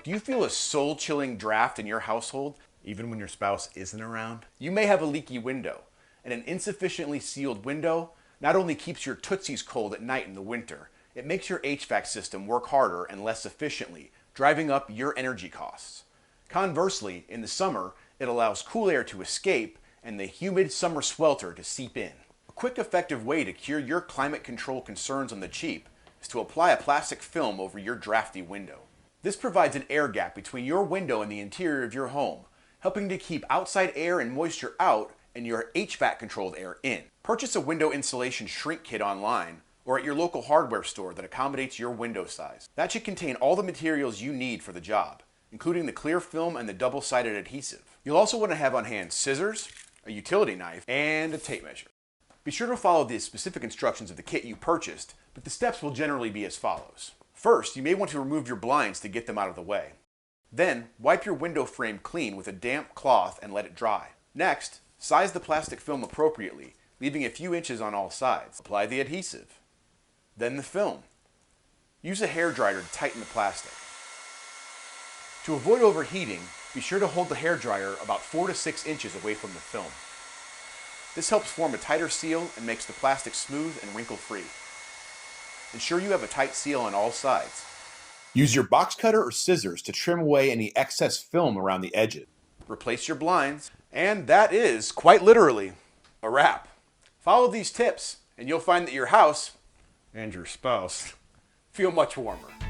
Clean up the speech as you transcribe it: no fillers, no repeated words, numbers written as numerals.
Do you feel a soul-chilling draft in your household, even when your spouse isn't around? You may have a leaky window, and an insufficiently sealed window not only keeps your tootsies cold at night in the winter, it makes your HVAC system work harder and less efficiently, driving up your energy costs. Conversely, in the summer, it allows cool air to escape and the humid summer swelter to seep in. A quick, effective way to cure your climate control concerns on the cheap is to apply a plastic film over your drafty window. This provides an air gap between your window and the interior of your home, helping to keep outside air and moisture out and your HVAC-controlled air in. Purchase a window insulation shrink kit online or at your local hardware store that accommodates your window size. That should contain all the materials you need for the job, including the clear film and the double-sided adhesive. You'll also want to have on hand scissors, a utility knife, and a tape measure. Be sure to follow the specific instructions of the kit you purchased, but the steps will generally be as follows. First, you may want to remove your blinds to get them out of the way. Then, wipe your window frame clean with a damp cloth and let it dry. Next, size the plastic film appropriately, leaving a few inches on all sides. Apply the adhesive. Then the film. Use a hairdryer to tighten the plastic. To avoid overheating, be sure to hold the hairdryer about 4 to 6 inches away from the film. This helps form a tighter seal and makes the plastic smooth and wrinkle-free. Ensure you have a tight seal on all sides. Use your box cutter or scissors to trim away any excess film around the edges. Replace your blinds, and that is, quite literally, a wrap. Follow these tips, and you'll find that your house, and your spouse, feel much warmer.